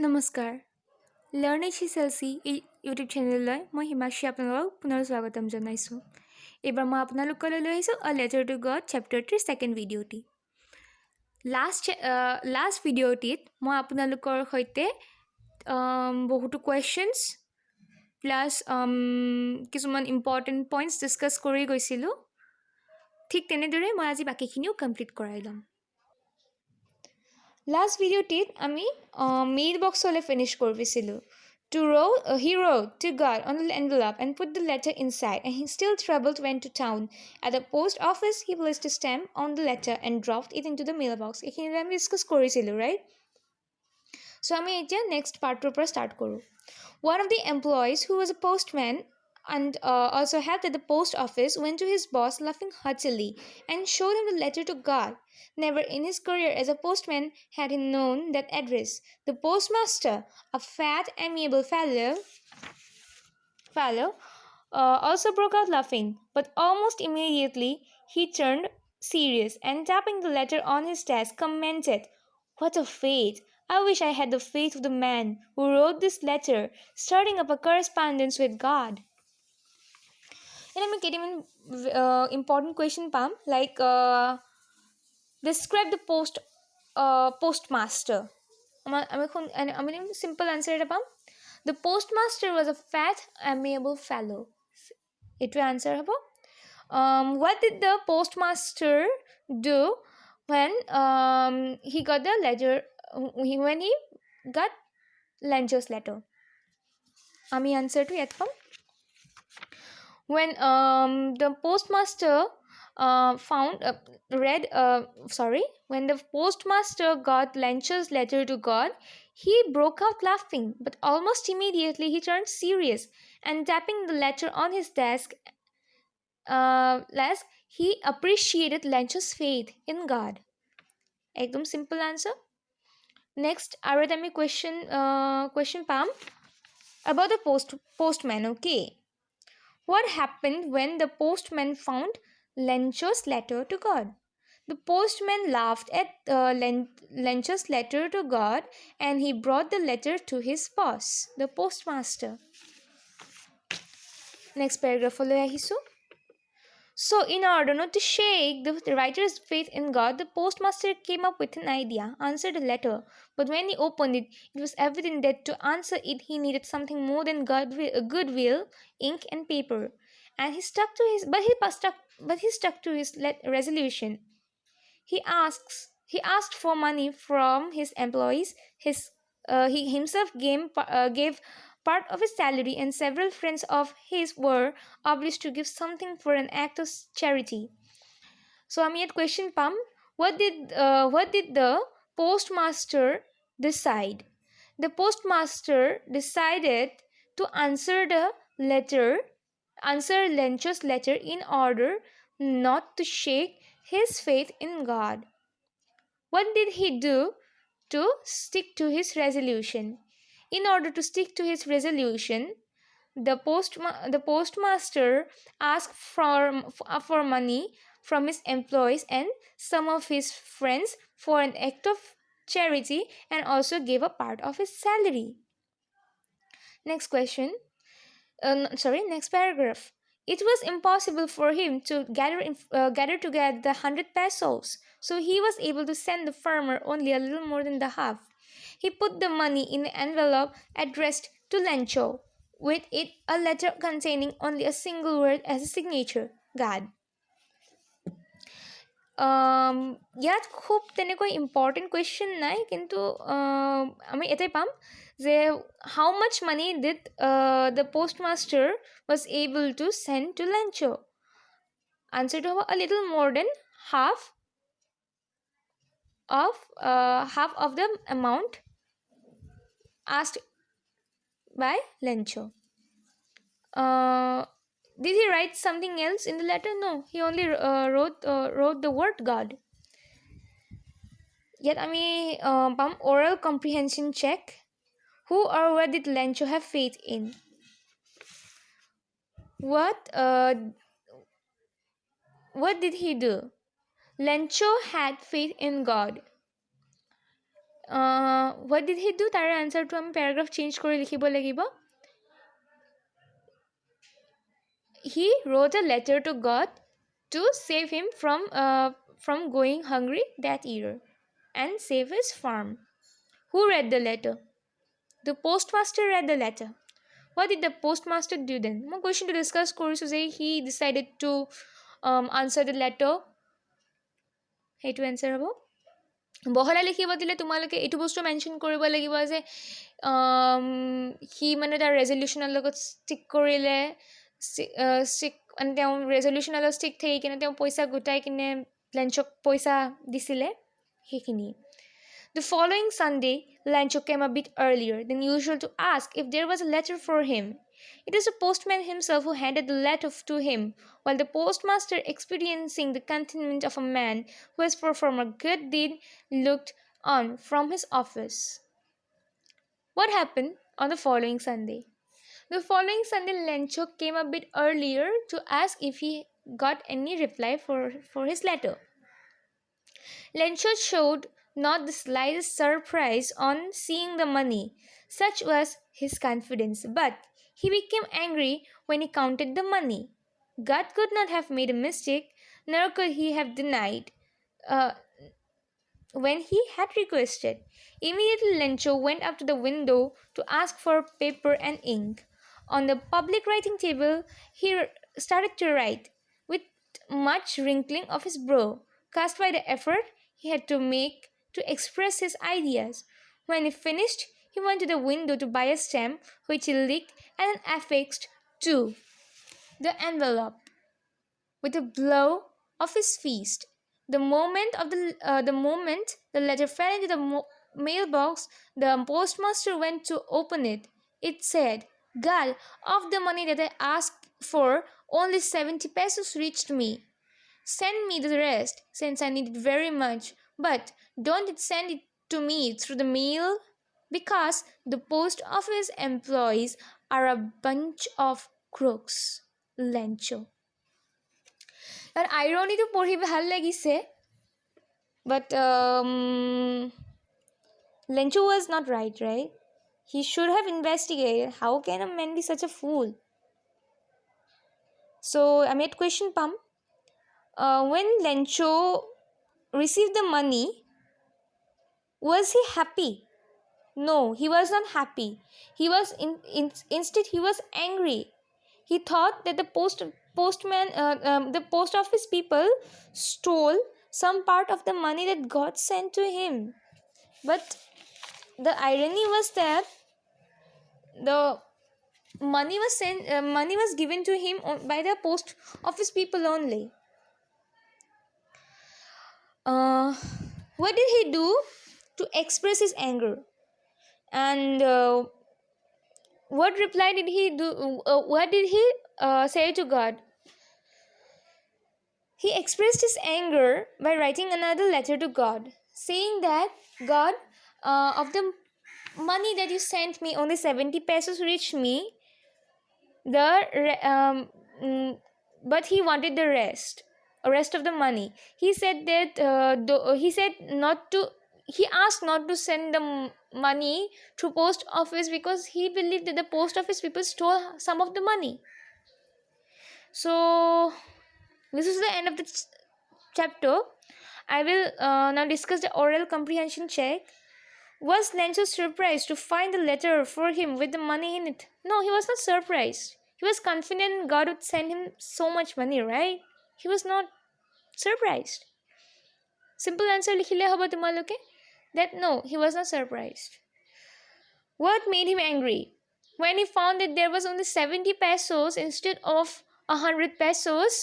নমস্কাৰ learn H S এল চি এই YouTube চেনেললৈ মই হিমাশ্ৰী আপোনালোকক পুনৰ স্বাগতম জনাইছোঁ। এইবাৰ মই আপোনালোকলৈ লৈ আহিছোঁ a letter to God chapter 3 second ভিডিঅ'টি। লাষ্ট ভিডিঅ'টিত মই আপোনালোকৰ সৈতে বহুতো কুৱেশ্যনছ প্লাছ কিছুমান ইম্পৰ্টেণ্ট পইণ্টছ ডিছকাছ কৰি গৈছিলোঁ। ঠিক তেনেদৰে মই আজি বাকীখিনিও কমপ্লিট কৰাই ল'ম। লাষ্ট ভিডিঅ'টিত আমি মেইল বক্সলৈ ফিনিছ কৰিছিলোঁ। He wrote to God on the envelope and put the letter inside, and he still traveled, went to town. At the post office, he placed a stamp on the letter and dropped it into the mailbox. এইখিনি আমি discuss কৰিছিলোঁ, right? So আমি এতিয়া next পাৰ্টৰ পৰা start কৰোঁ. One of the employees, who was a postman and also helped at the post office, went to his boss laughing heartily and showed him the letter to God. Never in his career as a postman had he known that address. The postmaster, a fat, amiable fellow, also broke out laughing, but almost immediately he turned serious and, tapping the letter on his desk, commented, "What a fate! I wish I had the faith of the man who wrote this letter, starting up a correspondence with God." And I'm getting an important question, Pam, like describe the postmaster. I mean, simple answer, Pam. The postmaster was a fat, amiable fellow. It will answer, what did the postmaster do when he got the letter? When he got Lencho's letter? Ami answer to yet, Pam. When the postmaster when the postmaster got Lencho's letter to God, he broke out laughing, but almost immediately he turned serious and, tapping the letter on his desk, he appreciated Lencho's faith in God. Ekdom simple answer. Next, aradami question Pam about the postman. Okay. What happened when the postman found Lencho's letter to God? The postman laughed at Lencho's letter to God, and he brought the letter to his boss, the postmaster. Next paragraph. So, in order not to shake the writer's faith in God, the postmaster came up with an idea, answered the letter. But when he opened it, it was evident that to answer it he needed something more than goodwill, ink, and paper. And he stuck to his resolution. He asked for money from his employees. He himself gave part of his salary, and several friends of his were obliged to give something for an act of charity. So I'm at question, Pam. What did the postmaster decide? The postmaster decided to answer Lencho's letter in order not to shake his faith in God. What did he do to stick to his resolution? In order to stick to his resolution, the postmaster asked for money from his employees and some of his friends for an act of charity, and also gave a part of his salary. Next paragraph. It was impossible for him to gather together the 100 pesos, so he was able to send the farmer only a little more than the half. He put the money in an envelope addressed to Lencho, with it a letter containing only a single word as a signature, God. ইয়াত খুব তেনেকৈ important question নাই, কিন্তু আমি এটাই পাম যে how much money did the postmaster was able to send to Lencho? Answer to a little more than half of the amount asked by Lencho. Did he write something else in the letter? No, he only wrote the word God. Yet oral comprehension check. Who or what did Lencho have faith in? What did he do? Lencho had faith in God. what did he do? তাৰে আনচাৰটো আমি paragraph change কৰি লিখিব লাগিব. He wrote a letter to God to save him from going hungry that year and save his farm. Who read the letter? The postmaster read the letter. What did the postmaster do then? মই কুৱেশ্যনটো discuss কৰিছোঁ যে he decided to answer the letter. সেইটো answer হ'ব. বহলাই লিখিব দিলে তোমালোকে এইটো বস্তু মেনশ্যন কৰিব লাগিব যে সি মানে তাৰ ৰেজলিউশ্যনৰ লগত ষ্টিক কৰিলে, ষ্টিক মানে তেওঁ ৰেজলিউশ্যনৰ লগত ষ্টিক থাকি কিনে তেওঁ পইচা গোটাই কিনে লেঞ্চক পইচা দিছিলে সেইখিনি. The following Sunday, Lancho came a bit earlier than usual to ask if there was a letter for him. It was the postman himself who handed the letter to him, while the postmaster, experiencing the contentment of a man who has performed a good deed, looked on from his office. What happened on the following Sunday? The following Sunday, Lancho came a bit earlier to ask if he got any reply for his letter. Lancho showed not the slightest surprise on seeing the money. Such was his confidence. But he became angry when he counted the money. God could not have made a mistake, nor could he have denied when he had requested. Immediately, Lancho went up to the window to ask for paper and ink. On the public writing table, he started to write, with much wrinkling of his brow, caused by the effort he had to make to express his ideas. When he finished, he went to the window to buy a stamp, which he licked and then affixed to the envelope with a blow of his fist. The moment the letter fell into the mailbox, the postmaster went to open it. It said, "Gal, of the money that I asked for, only 70 pesos reached me. Send me the rest, since I need it very much. But don't send it to me through the mail, because the post office employees are a bunch of crooks." Lancho. তাৰ আইৰনিটো পঢ়ি ভাল লাগিছে, but Lancho was not right? He should have investigated. How can a man be such a fool? So আমি এটা question palm. When Lancho received the money, was he happy? No, he was not happy. He was instead he was angry. He thought that the post office people stole some part of the money that God sent to him. But the irony was that the money was given to him by the post office people only. What did he do to express his anger? And what reply did he do? What did he say to God? He expressed his anger by writing another letter to God, saying that, "God, of the money that you sent me, only 70 pesos reached me. But he wanted the rest of the money." He said that he asked not to send the money through post office because he believed that the post office people stole some of the money. So this is the end of the chapter. I will now discuss the oral comprehension check. Was Lancho surprised to find the letter for him with the money in it? No, he was not surprised. He was confident God would send him so much money, right? He was not surprised. Simple answer likhile hobo tumaloke that no, he was not surprised. What made him angry? When he found that there was only 70 pesos instead of 100 pesos,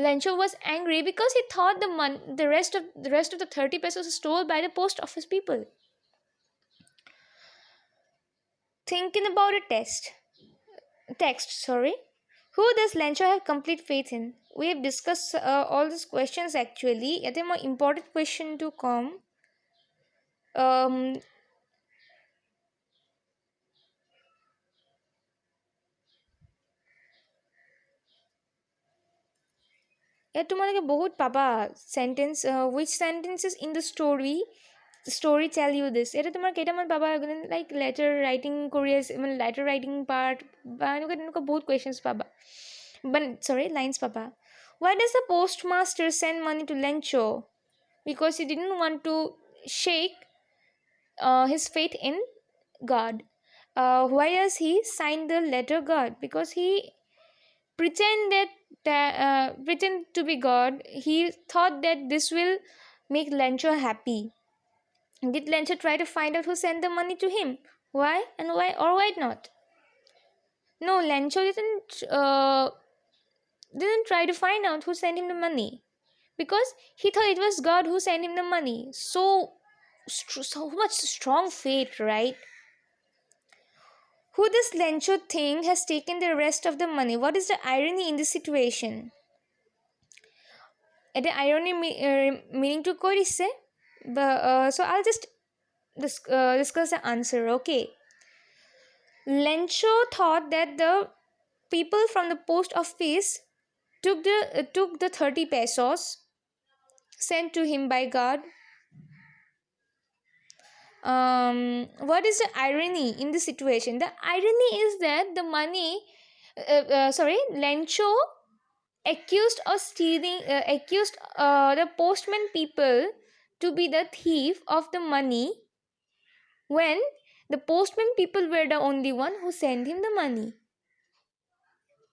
Lancho was angry because he thought the rest of the 30 pesos stolen by the post office people. Thinking about a text. Who does Lancho have complete faith in? We have discussed all these questions actually. Yet a more important question to come. ইয়াত তোমালোকে বহুত পাবা sentence, which sentences in the story story tell you this? এটা তোমাৰ কেইটামান পাবা, like letter writing কৰি আছে, মানে লেটাৰ ৰাইটিং পাৰ্ট বা এনেকুৱা তেনেকুৱা বহুত কুৱেশ্যনছ পাবা, lines পাবা. Why does the postmaster send money to Lencho? Because he didn't want to shake his faith in God. Why does he sign the letter God? Because he pretend to be God. He thought that this will make Lencho happy. Did Lencho try to find out who sent the money to him? Why and why or why not? No, Lencho didn't try to find out who sent him the money, because he thought it was God who sent him the money. So much strong faith, right? Who this Lencho thing has taken the rest of the money? What is the irony in this situation? The irony meaning to কৈ দিছে, so I'll just discuss the answer. Okay, Lencho thought that the people from the post office took the 30 pesos sent to him by God. What is the irony in this situation? The irony is that the money, Lencho accused the postman people to be the thief of the money, when the postman people were the only one who sent him the money.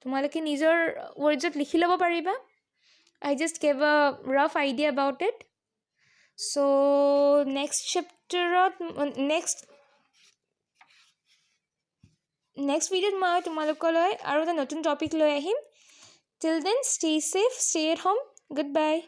তোমালোকে নিজৰ ৱৰ্ডছত লিখি ল'ব পাৰিবা. I just gave a rough idea about it. So next chapterত next ভিডিঅ'ত মই তোমালোকলৈ আৰু এটা নতুন টপিক লৈ আহিম. Till then, stay safe, stay at home. Goodbye.